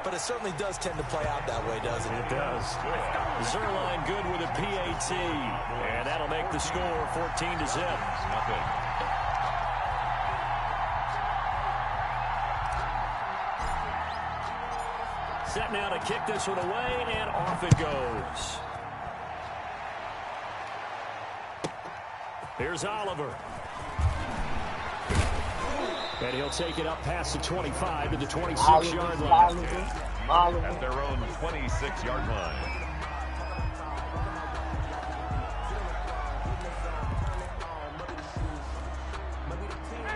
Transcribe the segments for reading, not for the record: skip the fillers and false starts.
but it certainly does tend to play out that way, doesn't it? It does. Zerline good with a PAT, and that'll make the score 14-0. Set now to kick this one away, and off it goes. Here's Oliver. And he'll take it up past the 25 to the 26-yard line. At their own 26-yard line.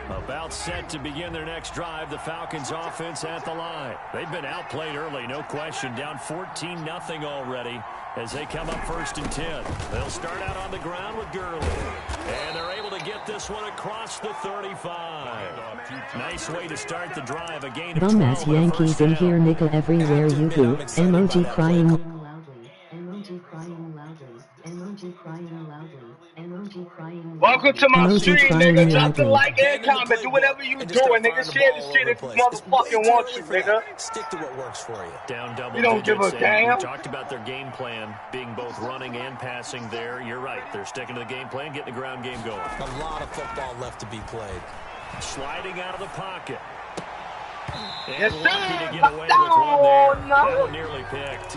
About set to begin their next drive, the Falcons offense at the line. They've been outplayed early, no question. Down 14-0 already as they come up 1st and 10. They'll start out on the ground with Gurley. And they're able to get this one across the 35. Nice way to start the drive. A gain of 12. Dumbass Yankees in here, nigga, everywhere you go. Emoji crying loudly. Emoji crying loudly. Emoji crying loudly. Emoji crying. Welcome to my Emoji stream, crying nigga. Drop loudly. the like and comment. Do whatever you doing, nigga. Share this shit if you motherfucking want to, nigga. Stick to what works for you. Down double You don't give a digits, damn. We talked about their game plan being both running and passing there. You're right. They're sticking to the game plan, getting the ground game going. A lot of football left to be played. Sliding out of the pocket. And Yes, lucky sir. to get away with one there. That one nearly picked.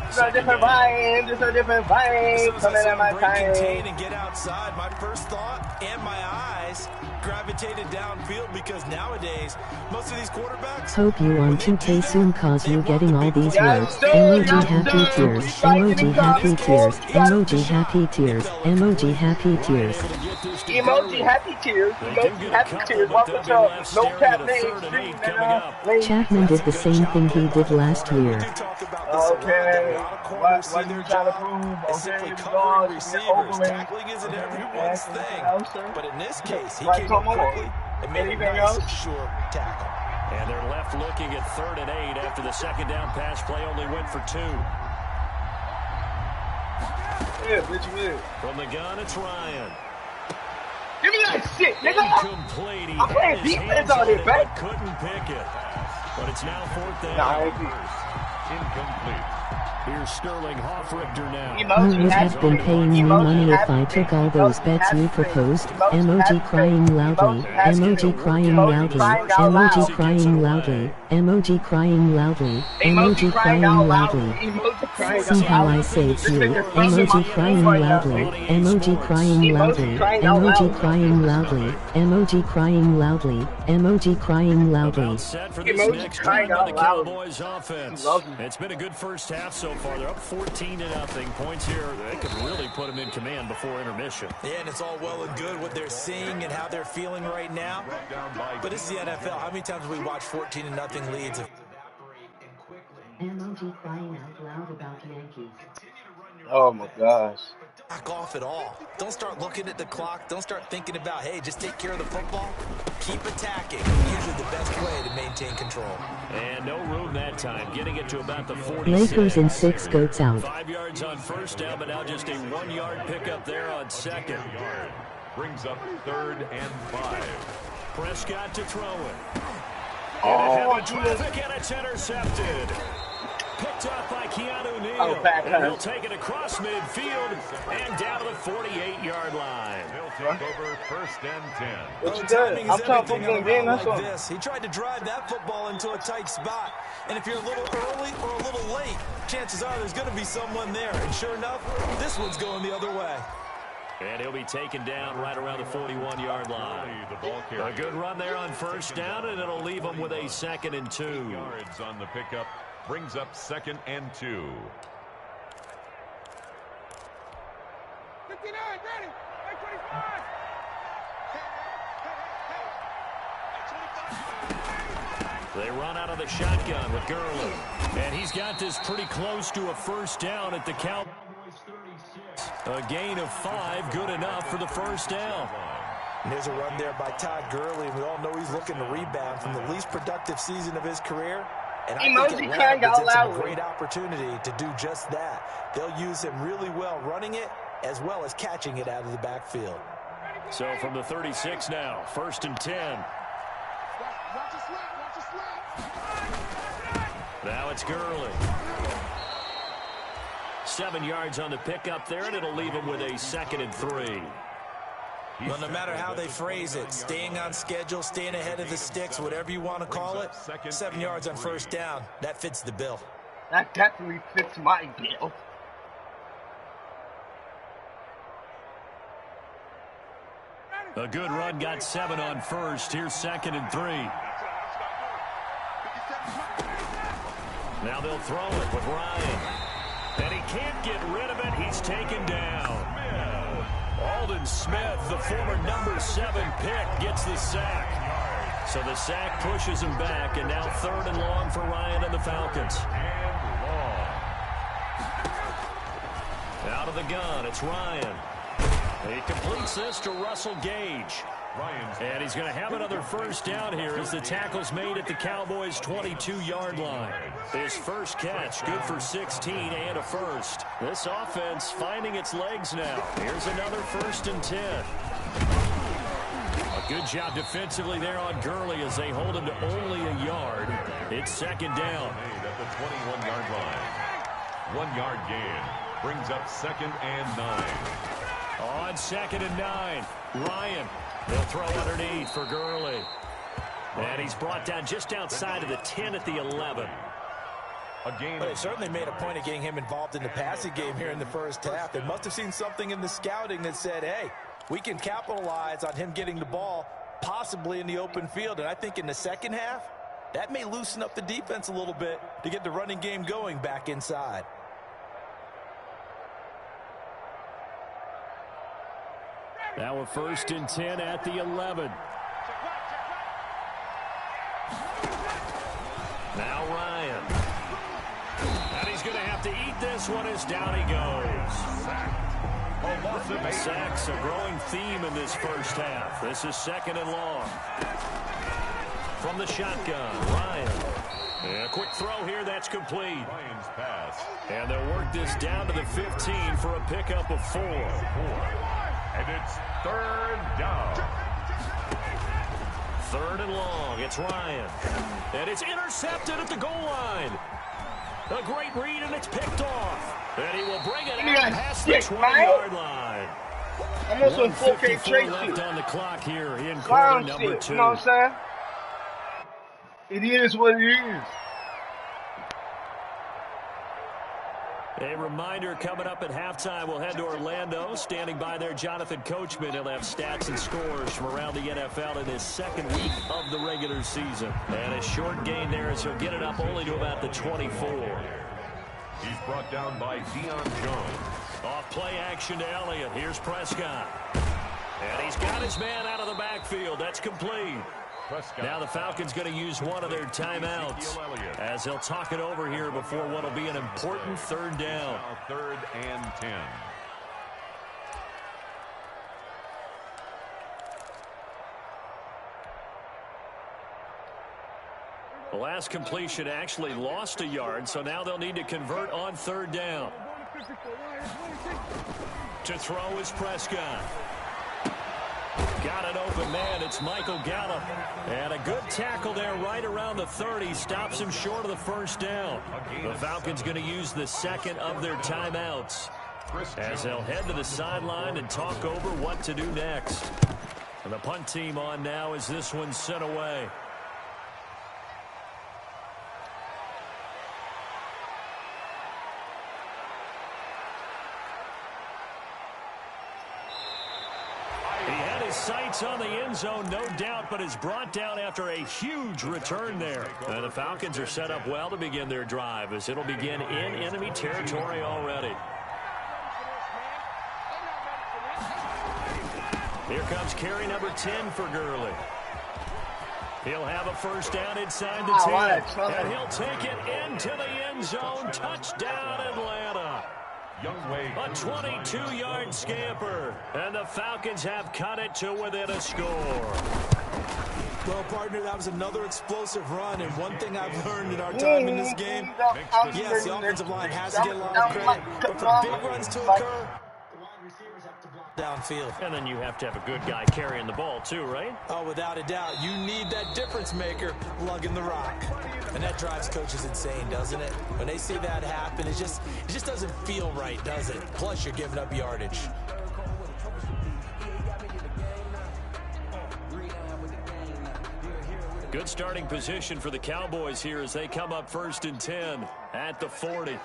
It's a different vibe. It's a different vibe. Coming at my time. Contain and get outside. My first thought and my eyes gravitated downfield because nowadays most of these quarterbacks. Hope you on 2K soon cause you getting all these words. Emoji happy tears. Emoji happy tears. Emoji happy tears. Emoji happy tears. Emoji happy tears. Emoji happy tears. Welcome to No Cap Name Stream, nigga. Chapman did the same thing he did last year. Okay. What are you trying to prove? Okay, Covering receivers. Tackling isn't everyone's thing. But in this case, he came up quickly and made a nice, sure tackle. And they're left looking at 3rd and 8 after the second down pass play only went for 2. Yeah, bitch, you From the gun, it's Ryan. Give me that shit, nigga. Incomplete. I'm playing defense out here, back. Couldn't pick it. But it's now 4th down. Nah, I ain't Incomplete. Here's Sterling Hoffrichter now. You would have been paying me money if I took all those bets you proposed. Emoji crying loudly. Emoji crying loudly. Emoji crying loudly. Emoji crying loudly. Emoji crying loudly. See how I saved you. Emoji crying loudly. Emoji crying loudly. Emoji crying loudly. Emoji crying loudly. Emoji crying loudly. Set for this next drive by the Cowboys offense. It's been a good first half so far. They're up 14-0. Points here, they could really put them in command before intermission. Yeah, and it's all well and good what they're seeing and how they're feeling right now. But this is the NFL. How many times have we watched 14-0 leads? Emoji crying out loud about Yankees. Oh my gosh. Back off at all. Don't start looking at the clock. Don't start thinking about, hey, just take care of the football. Keep attacking. Usually the best way to maintain control. And no room that time. Getting it to about the 46. Lakers in 6 goats out. 5 yards on 1st down, but now just a 1-yard pickup there on 2nd. Brings up 3rd and 5. Prescott to throw it. Oh, Traffic, and it's intercepted. Picked up by Keanu Neal. Oh, back and he'll take it across midfield and down to the 48-yard line. They'll take over 1st and 10. What you doing? I'm trying to put you in game. That's all. This. He tried to drive that football into a tight spot. And if you're a little early or a little late, chances are there's going to be someone there. And sure enough, this one's going the other way. And he'll be taken down right around the 41-yard line. A good run there on 1st down, and it'll leave him with a 2nd and 2. Yards on the pickup. Brings up 2nd and 2. 59, ready. 25. They run out of the shotgun with Gurley. And he's got this pretty close to a 1st down at the Cowboys 36. A gain of 5, good enough for the 1st down. And there's a run there by Todd Gurley. We all know he's looking to rebound from the least productive season of his career. And I think Atlanta presents him a great opportunity to do just that. They'll use him really well running it as well as catching it out of the backfield. So from the 36 now, 1st and 10. Now it's Gurley. 7 yards on the pickup there, and it'll leave him with a 2nd and 3. Well, no matter how they phrase it, staying on schedule, staying ahead of the sticks, whatever you want to call it, 7 yards on first down, that fits the bill. That definitely fits my bill. A good run, got 7 on first. Here's 2nd and 3. Now they'll throw it with Ryan. And he can't get rid of it. He's taken down. Aldon Smith, the former number 7 pick, gets the sack. So the sack pushes him back, and now 3rd and long for Ryan and the Falcons. Out of the gun, it's Ryan. He completes this to Russell Gage. And he's going to have another first down here as the tackle's made at the Cowboys' 22-yard line. His first catch, good for 16 and a first. This offense finding its legs now. Here's another 1st and 10. A good job defensively there on Gurley as they hold him to only a yard. It's 2nd down. At the 21-yard line. 1-yard gain brings up 2nd and 9. On 2nd and 9, Ryan. They'll throw underneath for Gurley. And he's brought down just outside of the 10 at the 11. But they certainly made a point of getting him involved in the passing game here in the first half. They must have seen something in the scouting that said, hey, we can capitalize on him getting the ball possibly in the open field. And I think in the second half, that may loosen up the defense a little bit to get the running game going back inside. Now a 1st and 10 at the 11. Now Ryan. And he's going to have to eat this one as down he goes. Sacks a growing theme in this first half. This is 2nd and long. From the shotgun, Ryan. And a quick throw here, that's complete. Ryan's pass. And they'll work this down to the 15 for a pickup of 4. And it's 3rd down. 3rd and long. It's Ryan. And it's intercepted at the goal line. A great read, and it's picked off. And he will bring it out past the 20-yard line. Almost on 4K Tracy. Left on the clock here in quarter number 2. You know what I'm saying? It is what it is. A reminder coming up at halftime, we'll head to Orlando. Standing by there, Jonathan Coachman. He'll have stats and scores from around the NFL in his 2nd week of the regular season. And a short gain there as he'll get it up only to about the 24. He's brought down by Deion Jones. Off play action to Elliott. Here's Prescott. And he's got his man out of the backfield. That's complete. Now the Falcons going to use one of their timeouts as they'll talk it over here before what will be an important 3rd down. 3rd and 10. The last completion actually lost a yard, so now they'll need to convert on 3rd down. To throw is Prescott. Got an open man. It's Michael Gallup. And a good tackle there right around the 30. Stops him short of the 1st down. The Falcons going to use the 2nd of their timeouts as they'll head to the sideline and talk over what to do next. And the punt team on now as this one's sent away. Sights on the end zone, no doubt, but is brought down after a huge return there. And the Falcons are set up well to begin their drive as it'll begin in enemy territory already. Here comes carry number 10 for Gurley. He'll have a first down inside the 10. And he'll take it into the end zone. Touchdown, Atlanta. A 22-yard scamper, and the Falcons have cut it to within a score. Well, partner, that was another explosive run, and one thing I've learned in our time in this game, yes, the offensive line has to get a lot of credit, but for big runs to occur, the wide receivers have to block. downfield. And then you have to have a good guy carrying the ball too, right? Oh, without a doubt. You need that difference maker lugging the rock. And that drives coaches insane, doesn't it? When they see that happen, it just doesn't feel right, does it? Plus, you're giving up yardage. Good starting position for the Cowboys here as they come up 1st and 10 at the 40.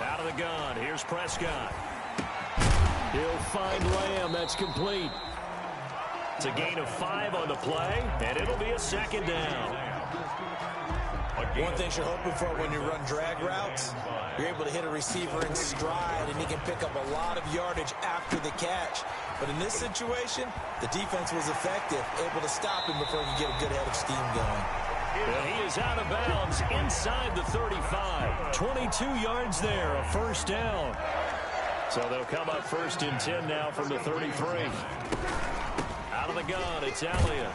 Out of the gun, here's Prescott. He'll find Lamb, that's complete. It's a gain of 5 on the play, and it'll be a 2nd down. One thing you're hoping for when you run drag routes, you're able to hit a receiver in stride, and he can pick up a lot of yardage after the catch. But in this situation, the defense was effective, able to stop him before you get a good head of steam going. And he is out of bounds inside the 35. 22 yards there, a 1st down. So they'll come up 1st and 10 now from the 33. Out of the gun, it's Elliott.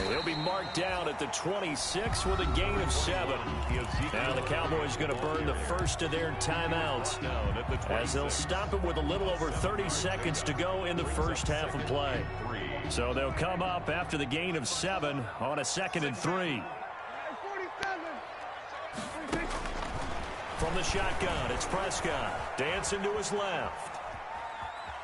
He'll be marked down at the 26 with a gain of 7. Now the Cowboys going to burn the first of their timeouts as they'll stop it with a little over 30 seconds to go in the first half of play. So they'll come up after the gain of 7 on a 2nd and 3. From the shotgun, it's Prescott. Dancing to his left.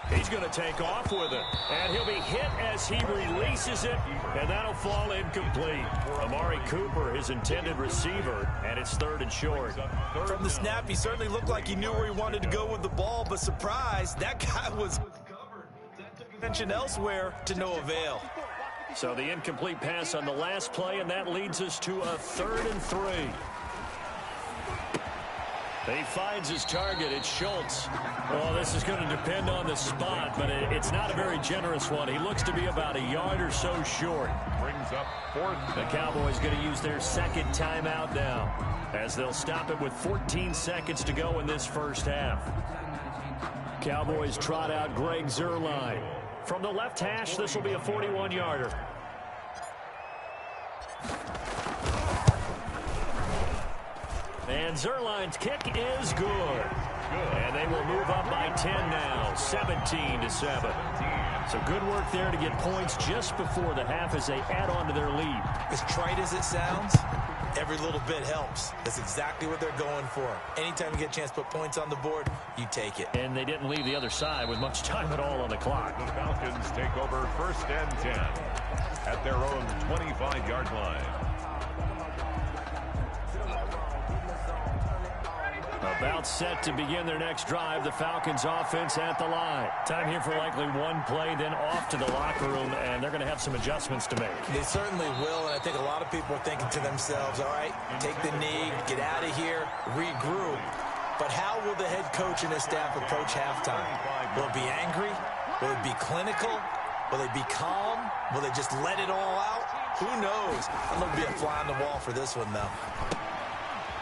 He's going to take off with it, and he'll be hit as he releases it, and that'll fall incomplete. Amari Cooper, his intended receiver, and it's 3rd and short. From the snap, he certainly looked like he knew where he wanted to go with the ball, but surprise, that guy was covered. That took attention elsewhere to no avail. So the incomplete pass on the last play, and that leads us to a 3rd and 3. He finds his target. It's Schultz. Well, this is going to depend on the spot, but it's not a very generous one. He looks to be about a yard or so short. Brings up 4th. The Cowboys going to use their 2nd timeout now as they'll stop it with 14 seconds to go in this first half. Cowboys trot out Greg Zuerlein. From the left hash, this will be a 41-yarder. And Zuerlein's kick is good. And they will move up by 10 now, 17-7. So good work there to get points just before the half as they add on to their lead. As trite as it sounds, every little bit helps. That's exactly what they're going for. Anytime you get a chance to put points on the board, you take it. And they didn't leave the other side with much time at all on the clock. The Falcons take over 1st and 10 at their own 25-yard line. About set to begin their next drive, the Falcons offense at the line. Time here for likely one play, then off to the locker room, and they're going to have some adjustments to make. They certainly will, and I think a lot of people are thinking to themselves, all right, take the knee, get out of here, regroup. But how will the head coach and his staff approach halftime? Will it be angry? Will it be clinical? Will they be calm? Will they just let it all out? Who knows? I'm going to be a fly on the wall for this one, though.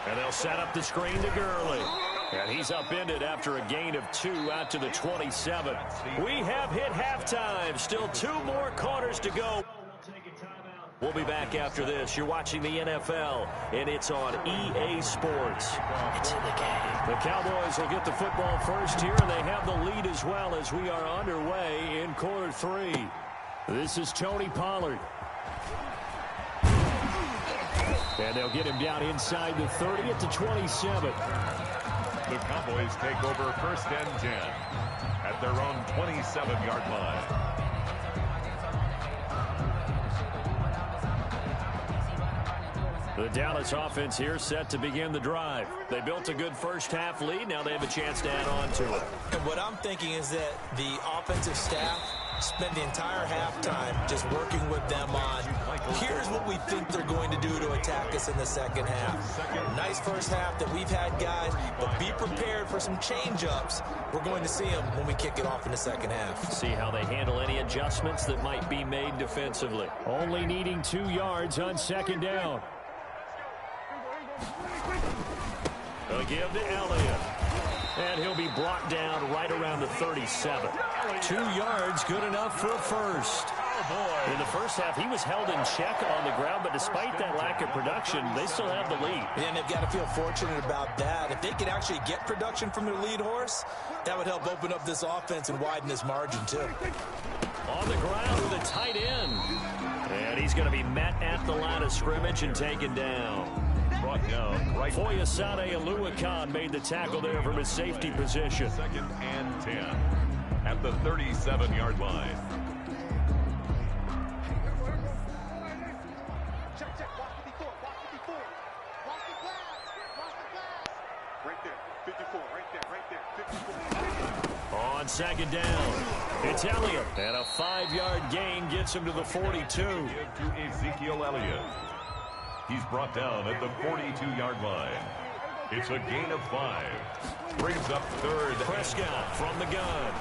And they'll set up the screen to Gurley. And he's upended after a gain of 2 out to the 27. We have hit halftime. Still 2 more quarters to go. We'll be back after this. You're watching the NFL, and it's on EA Sports. It's in the game. The Cowboys will get the football first here, and they have the lead as well as we are underway in quarter 3. This is Tony Pollard. And they'll get him down inside the 30 at the 27. The Cowboys take over 1st and 10 at their own 27-yard line. The Dallas offense here set to begin the drive. They built a good first half lead. Now they have a chance to add on to it. And what I'm thinking is that the offensive staff spend the entire halftime just working with them on, here's what we think they're going to do to attack us in the second half. Nice first half that we've had, guys, but be prepared for some change-ups. We're going to see them when we kick it off in the second half. See how they handle any adjustments that might be made defensively. Only needing 2 yards on 2nd down. They'll give to Elliott. And he'll be brought down right around the 37. 2 yards, good enough for a first. In the first half, he was held in check on the ground, but despite that lack of production, they still have the lead. And they've got to feel fortunate about that. If they could actually get production from their lead horse, that would help open up this offense and widen this margin, too. On the ground with a tight end. And he's going to be met at the line of scrimmage and taken down. Brought down right. Foyesade Aluakan made the tackle there from his safety position. 2nd and 10 at the 37-yard line. On 2nd down, it's Elliott. And a 5-yard gain gets him to the 42. To Ezekiel Elliott. He's brought down at the 42-yard line. It's a gain of 5. Brings up 3rd. Prescott from the gun.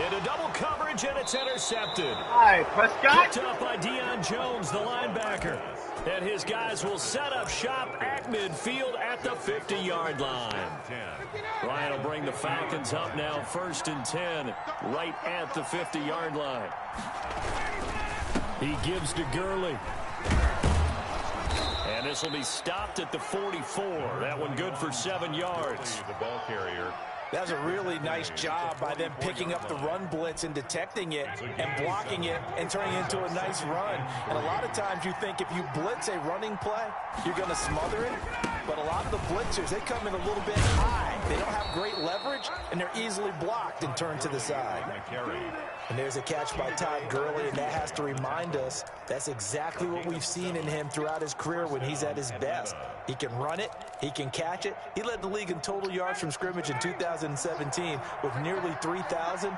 Into double coverage, and it's intercepted. Hi, Prescott. Picked up by Deion Jones, the linebacker. And his guys will set up shop at midfield at the 50-yard line. Ryan will bring the Falcons up now, 1st and 10, right at the 50-yard line. He gives to Gurley. And this will be stopped at the 44. That one good for 7 yards. The ball carrier. That's a really nice job by them picking up the run blitz and detecting it and blocking it and turning it into a nice run. And a lot of times you think if you blitz a running play, you're going to smother it. But a lot of the blitzers, they come in a little bit high. They don't have great leverage, and they're easily blocked and turned to the side. And there's a catch by Todd Gurley, and that has to remind us that's exactly what we've seen in him throughout his career when he's at his best. He can run it. He can catch it. He led the league in total yards from scrimmage in 2017 with nearly 3,000.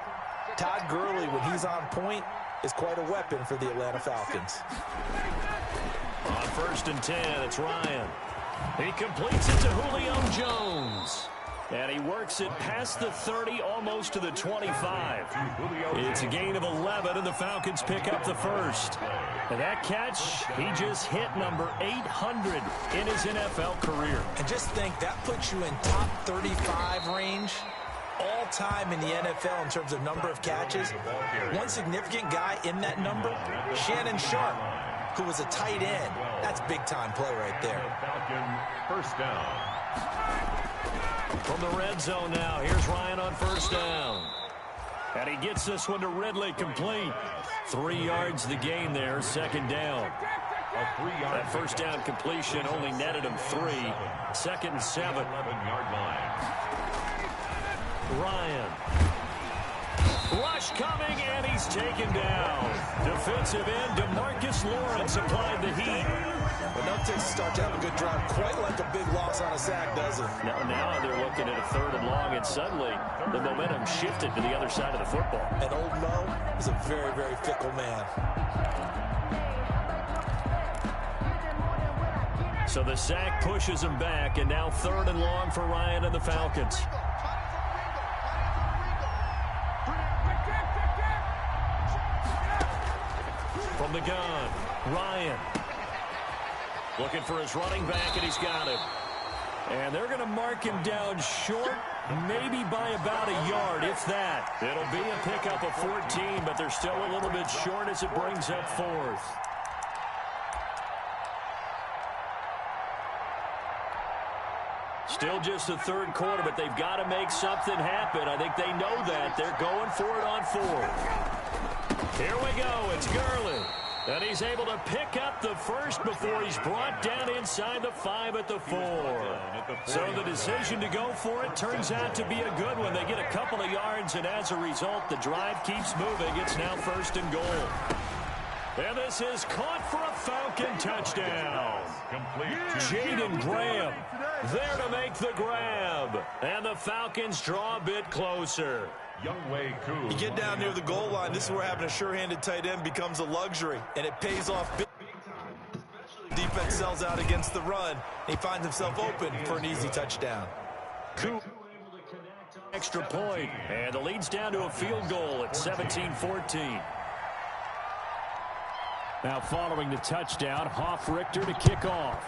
Todd Gurley, when he's on point, is quite a weapon for the Atlanta Falcons. On 1st and 10, it's Ryan. He completes it to Julio Jones. And he works it past the 30, almost to the 25. It's a gain of 11, and the Falcons pick up the 1st. And that catch, he just hit number 800 in his NFL career. And just think, that puts you in top 35 range all-time in the NFL in terms of number of catches. One significant guy in that number, Shannon Sharp, who was a tight end. That's big-time play right there. Falcon 1st down. From the red zone now, here's Ryan on 1st down. And he gets this one to Ridley, complete. 3 yards the gain there, 2nd down. That 1st down completion only netted him 3. 2nd and 7. 11-yard line. Ryan. Rush coming, and he's taken down. Defensive end DeMarcus Lawrence applied the heat. But no takes to start to have a good drive, quite like a big loss on a sack, does it? Now they're looking at a 3rd and long, and suddenly the momentum shifted to the other side of the football. And old Mo is a very, very fickle man. So the sack pushes him back, and now 3rd and long for Ryan and the Falcons. From the gun, Ryan. Looking for his running back, and he's got him. And they're going to mark him down short, maybe by about a yard, if that. It'll be a pickup of 14, but they're still a little bit short as it brings up 4th. Still just the 3rd quarter, but they've got to make something happen. I think they know that. They're going for it on 4th. Here we go. It's Gurley. And he's able to pick up the 1st before he's brought down inside the 5 at the 4. So the decision to go for it turns out to be a good one. They get a couple of yards, and as a result, the drive keeps moving. It's now 1st and goal. And this is caught for a Falcon touchdown. Jaden Graham there to make the grab. And the Falcons draw a bit closer. You get down near the goal line, this is where having a sure-handed tight end becomes a luxury, and it pays off big time. Defense sells out against the run, and he finds himself open for an easy touchdown. Extra point, and the lead's down to a field goal at 17-14. Now following the touchdown, Hoff Richter to kick off.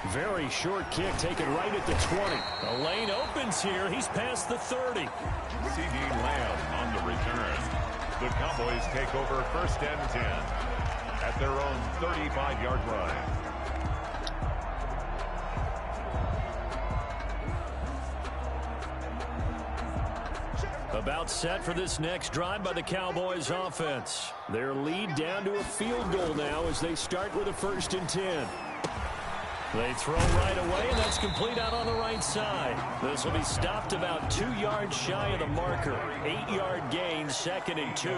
Very short kick taken right at the 20. The lane opens here. He's past the 30. C.D. Lamb on the return. The Cowboys take over 1st and 10 at their own 35-yard line. About set for this next drive by the Cowboys offense. Their lead down to a field goal now as they start with a 1st and 10. They throw right away, and that's complete out on the right side. This will be stopped about 2 yards shy of the marker. 8-yard gain, 2nd and 2.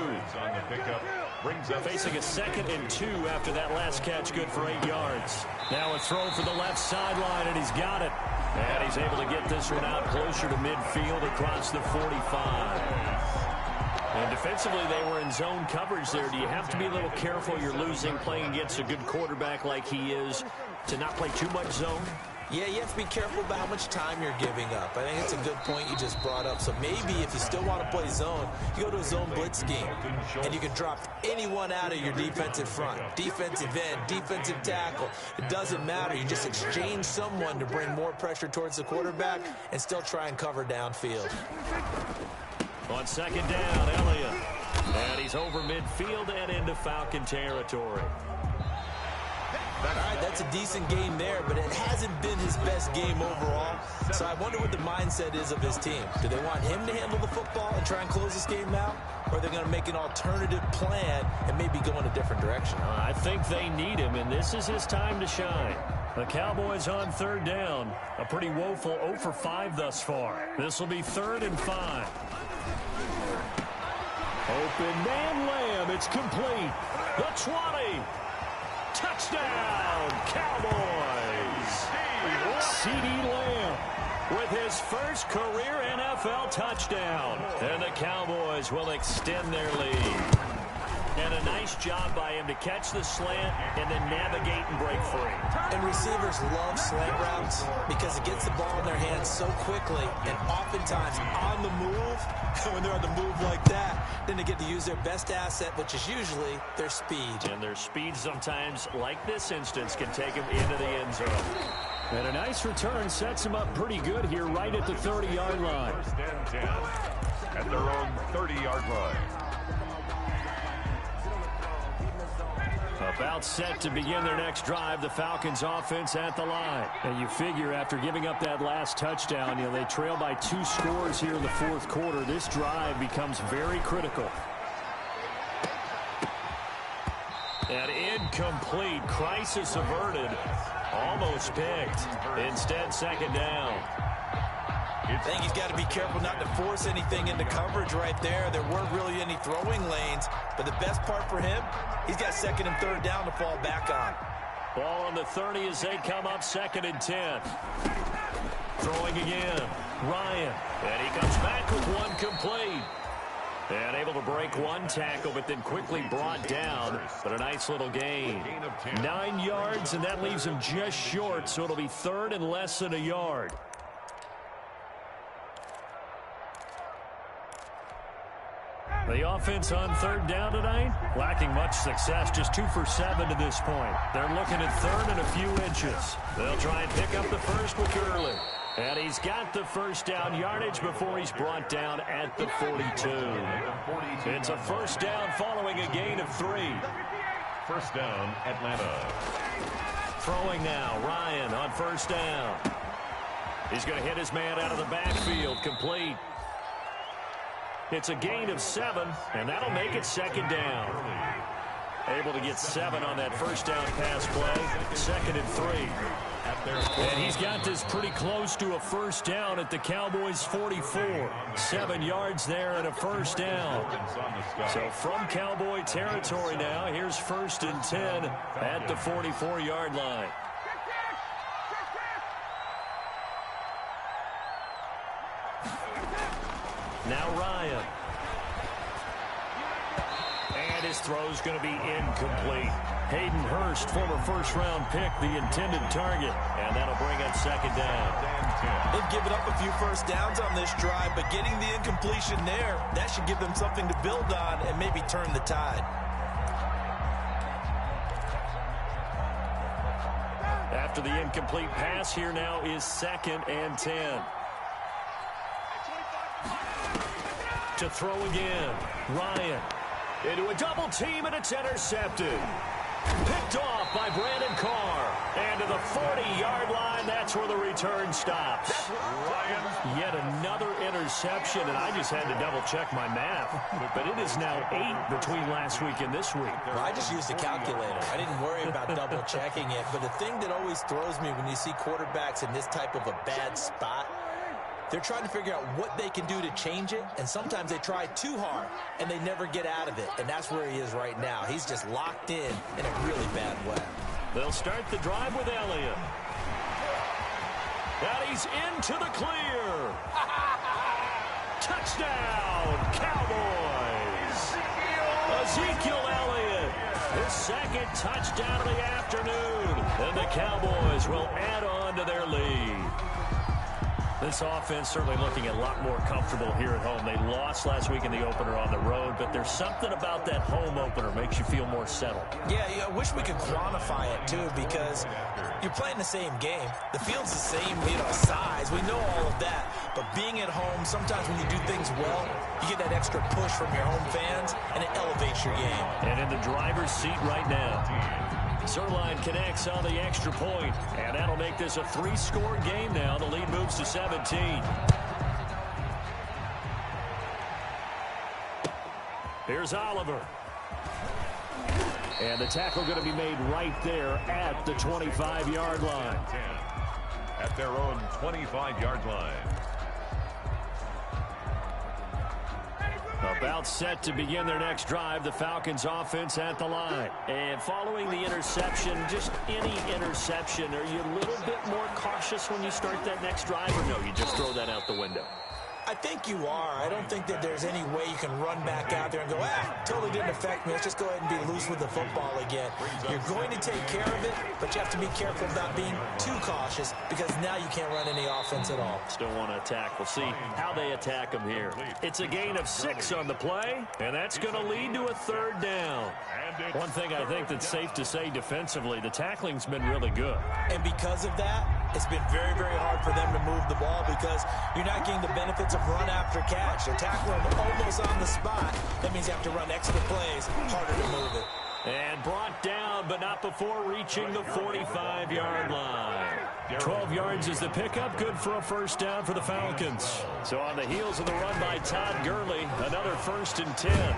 Facing a 2nd and 2 after that last catch, good for 8 yards. Now a throw for the left sideline, and he's got it. And he's able to get this one out closer to midfield across the 45. And defensively, they were in zone coverage there. Do you have to be a little careful? You're losing, playing against a good quarterback like he is, to not play too much zone? Yeah, you have to be careful about how much time you're giving up. I think it's a good point you just brought up. So maybe if you still want to play zone, you go to a zone blitz scheme, and you can drop anyone out of your defensive front. Defensive end, defensive tackle. It doesn't matter. You just exchange someone to bring more pressure towards the quarterback and still try and cover downfield. On 2nd down, Elliott. And he's over midfield and into Falcon territory. All right, that's a decent game there, but it hasn't been his best game overall. So I wonder what the mindset is of his team. Do they want him to handle the football and try and close this game out? Or are they going to make an alternative plan and maybe go in a different direction? I think they need him, and this is his time to shine. The Cowboys on 3rd down. A pretty woeful 0 for 5 thus far. This will be 3rd and 5. Open man Lamb. It's complete. The 20. Touchdown, Cowboys! C.D. Lamb with his first career NFL touchdown. And the Cowboys will extend their lead. And a nice job by him to catch the slant and then navigate and break free. And receivers love slant routes because it gets the ball in their hands so quickly and oftentimes on the move. And when they're on the move like that, then they get to use their best asset, which is usually their speed. And their speed sometimes, like this instance, can take them into the end zone. And a nice return sets them up pretty good here right at the 30-yard line. 1st and 10 at their own 30-yard line. About set to begin their next drive, the Falcons offense at the line. And you figure after giving up that last touchdown, they trail by 2 scores here in the 4th quarter. This drive becomes very critical. And incomplete. Crisis averted. Almost picked. Instead, 2nd down. I think he's got to be careful not to force anything into coverage right there. There weren't really any throwing lanes, but the best part for him, he's got 2nd and 3rd down to fall back on. Ball on the 30 as they come up 2nd and 10. Throwing again. Ryan. And he comes back with one complete. And able to break one tackle, but then quickly brought down. But a nice little gain. 9 yards, and that leaves him just short, so it'll be 3rd and less than a yard. The offense on 3rd down tonight, lacking much success, just 2 for 7 to this point. They're looking at 3rd and a few inches. They'll try and pick up the first with Gurley. And he's got the 1st down yardage before he's brought down at the 42. It's a 1st down following a gain of 3. 1st down, Atlanta. Throwing now, Ryan on 1st down. He's going to hit his man out of the backfield, complete. It's a gain of 7, and that'll make it 2nd down. Able to get 7 on that 1st down pass play. 2nd and 3. And he's got this pretty close to a 1st down at the Cowboys' 44. 7 yards there and a 1st down. So from Cowboy territory now, here's 1st and 10 at the 44-yard line. Now Ryan. And his throw's going to be incomplete. Hayden Hurst, former 1st-round pick, the intended target. And that'll bring up 2nd down. They've given up a few 1st downs on this drive, but getting the incompletion there, that should give them something to build on and maybe turn the tide. after the incomplete pass. Here now is 2nd and 10. To throw again. Ryan into a double team, and it's intercepted. Picked off by Brandon Carr. And to the 40-yard line, that's where the return stops. Yet another interception, and I just had to double-check my math. But it is now 8 between last week and this week. Well, I just used a calculator. I didn't worry about double-checking it. But the thing that always throws me when you see quarterbacks in this type of a bad spot, they're trying to figure out what they can do to change it, and sometimes they try too hard, and they never get out of it, and that's where he is right now. He's just locked in a really bad way. They'll start the drive with Elliott. And he's into the clear. Touchdown, Cowboys. Ezekiel Elliott, his 2nd touchdown of the afternoon, and the Cowboys will add on to their lead. This offense certainly looking a lot more comfortable here at home. They lost last week in the opener on the road, but there's something about that home opener makes you feel more settled. Yeah, I wish we could quantify it, too, because you're playing the same game. The field's the same, size. We know all of that. But being at home, sometimes when you do things well, you get that extra push from your home fans, and it elevates your game. And in the driver's seat right now, Zerline connects on the extra point, and that'll make this a 3-score game now. The lead moves to 17. Here's Oliver. And the tackle going to be made right there at the 25-yard line. At their own 25-yard line. About set to begin their next drive, the Falcons offense at the line. And following the interception, just any interception, are you a little bit more cautious when you start that next drive, or no, you just throw that out the window? I think you are. I don't think that there's any way you can run back out there and go, totally didn't affect me. Let's just go ahead and be loose with the football again. You're going to take care of it, but you have to be careful about being too cautious because now you can't run any offense at all. Still want to attack. We'll see how they attack them here. It's a gain of 6 on the play, and that's going to lead to a 3rd down. One thing I think that's safe to say defensively, the tackling's been really good. And because of that, it's been very, very hard for them to move the ball because you're not getting the benefits of run after catch. They're tackling almost on the spot. That means you have to run extra plays, harder to move it. And brought down, but not before reaching the 45-yard line. 12 yards is the pickup, good for a 1st down for the Falcons. So on the heels of the run by Todd Gurley, another 1st and 10.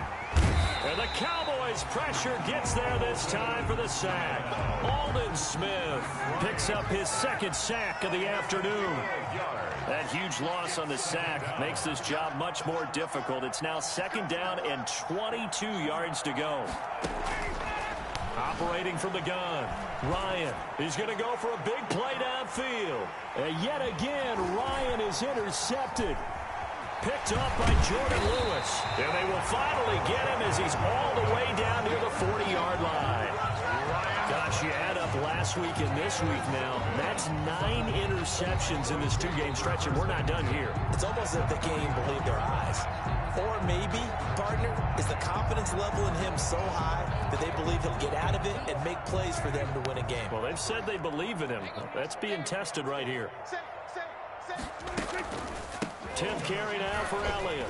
And the Cowboys pressure gets there this time for the sack. Aldon Smith picks up his 2nd sack of the afternoon. That huge loss on the sack makes this job much more difficult. It's now 2nd down and 22 yards to go. Operating from the gun, Ryan is going to go for a big play downfield. And yet again, Ryan is intercepted. Picked up by Jordan Lewis. And they will finally get him as he's all the way down near the 40-yard line. Gosh, you add up last week and this week now. That's 9 interceptions in this 2-game stretch, and we're not done here. It's almost as if they can't even believe their eyes. Or maybe, partner, is the confidence level in him so high that they believe he'll get out of it and make plays for them to win a game. Well, they've said they believe in him. That's being tested right here. 10th carry now for Elliott.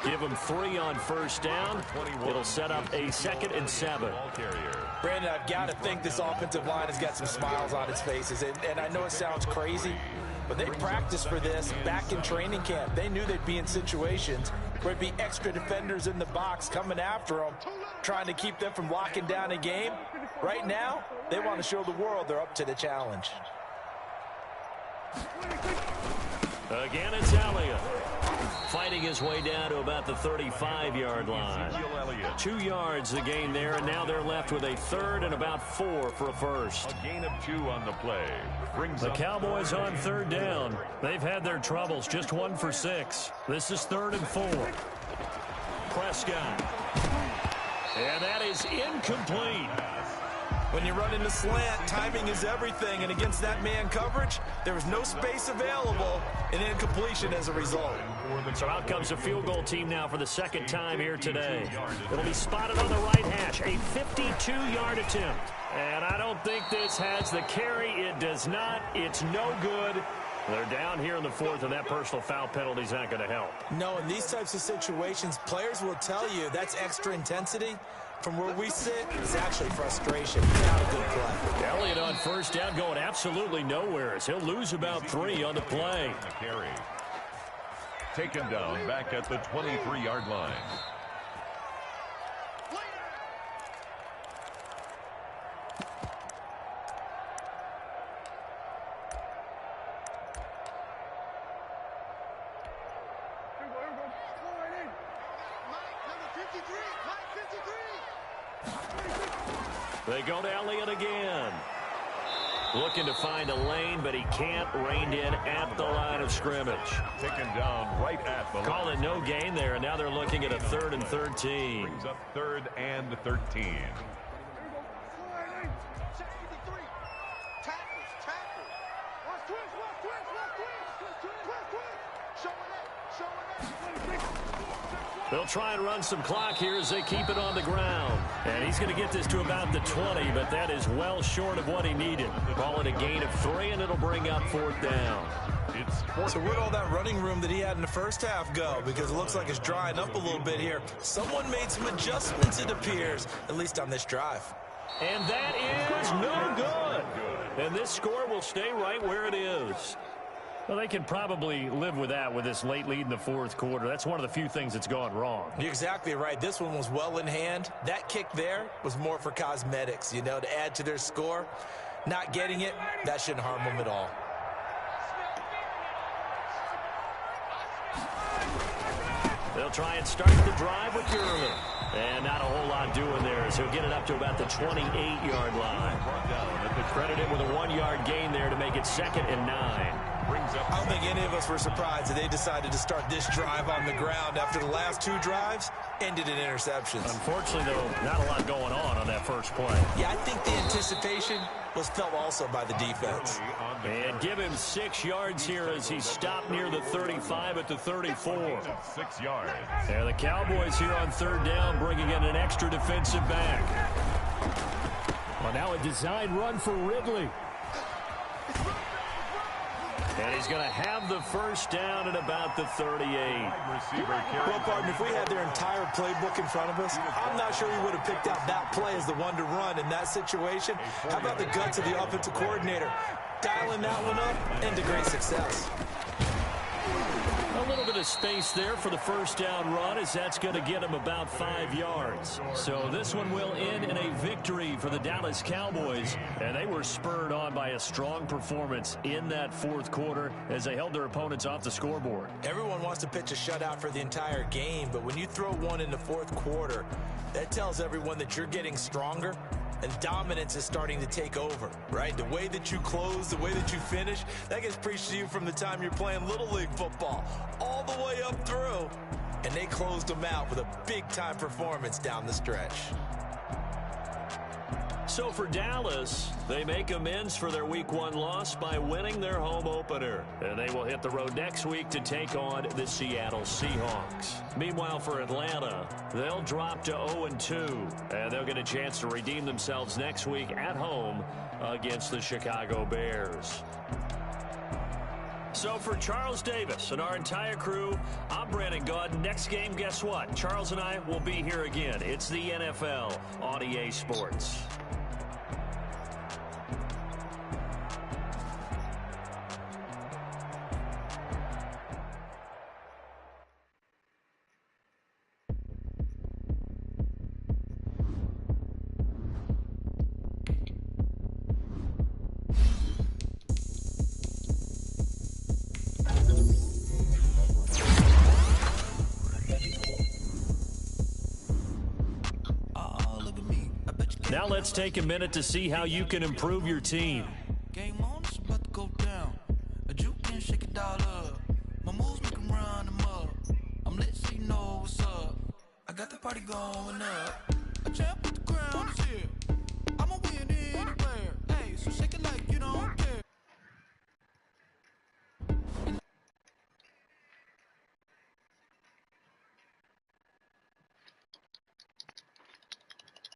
Give him 3 on 1st down. It'll set up a 2nd and 7. Brandon, I've got to think this offensive line has got some smiles on its faces. And I know it sounds crazy, but they practiced for this back in training camp. They knew they'd be in situations where there'd be extra defenders in the box coming after them, trying to keep them from locking down a game. Right now, they want to show the world they're up to the challenge. Again, it's Elliott. Fighting his way down to about the 35-yard line. 2 yards the gain there, and now they're left with a 3rd and about 4 for a 1st. A gain of 2 on the play. The Cowboys on 3rd down. They've had their troubles, just 1 for 6. This is 3rd and 4. Prescott. And that is incomplete. When you run in the slant, timing is everything, and against that man coverage, there was no space available, and incompletion as a result. So out comes a field goal team now for the 2nd time here today. It'll be spotted on the right hash, a 52-yard attempt. And I don't think this has the carry. It does not. It's no good. They're down here in the fourth, and that personal foul penalty is not going to help. No, in these types of situations, players will tell you that's extra intensity. From where we sit, it's actually frustration. Not a good play. Elliott on first down going absolutely nowhere as he'll lose about 3 on the play. The carry. Taken down back at the 23-yard line. They go to Elliott again. Looking to find a lane, but he can't. Reined in at the line of scrimmage. Taken down right at the line. Call it no gain there, and now they're looking at a 3rd and 13. Brings up 3rd and 13. They'll try and run some clock here as they keep it on the ground. And he's going to get this to about the 20, but that is well short of what he needed. Call it a gain of 3, and it'll bring up 4th down. So where'd all that running room that he had in the first half go? Because it looks like it's drying up a little bit here. Someone made some adjustments, it appears, at least on this drive. And that is no good. And this score will stay right where it is. Well, they can probably live with that with this late lead in the fourth quarter. That's one of the few things that's gone wrong. You're exactly right. This one was well in hand. That kick there was more for cosmetics, you know, to add to their score. Not getting it, that shouldn't harm them at all. They'll try and start the drive with Gurley. And not a whole lot doing there as he'll get it up to about the 28-yard line. Credit him with a 1-yard gain there to make it 2nd and 9. I don't think any of us were surprised that they decided to start this drive on the ground after the last 2 drives ended in interceptions. Unfortunately, though, not a lot going on that first play. Yeah, I think the anticipation was felt also by the defense. And give him 6 yards here as he stopped near the 35 at the 34. 6 yards. And the Cowboys here on 3rd down bringing in an extra defensive back. Well, now a design run for Ridley. And he's going to have the first down at about the 38. Well, partner, if we had their entire playbook in front of us, I'm not sure we would have picked out that play as the one to run in that situation. How about the guts of the offensive coordinator? Dialing that one up into great success. A little bit of space there for the first down run as that's going to get him about 5 yards. So this one will end in a victory for the Dallas Cowboys. And they were spurred on by a strong performance in that fourth quarter as they held their opponents off the scoreboard. Everyone wants to pitch a shutout for the entire game, but when you throw one in the fourth quarter, that tells everyone that you're getting stronger. And dominance is starting to take over, right? The way that you close, the way that you finish, that gets preached to you from the time you're playing Little League football all the way up through. And they closed them out with a big-time performance down the stretch. So for Dallas, they make amends for their Week 1 loss by winning their home opener. And they will hit the road next week to take on the Seattle Seahawks. Meanwhile, for Atlanta, they'll drop to 0-2. And they'll get a chance to redeem themselves next week at home against the Chicago Bears. So for Charles Davis and our entire crew, I'm Brandon Gaudin. Next game, guess what? Charles and I will be here again. It's the NFL on EA Sports. Now let's take a minute to see how you can improve your team. Game on, it's about to go down. A juke can shake it all up. My moves make them run them up. I'm lit so you know what's up. I got the party going up. A champ with the crown is here. I'ma win anywhere. Hey, so shake it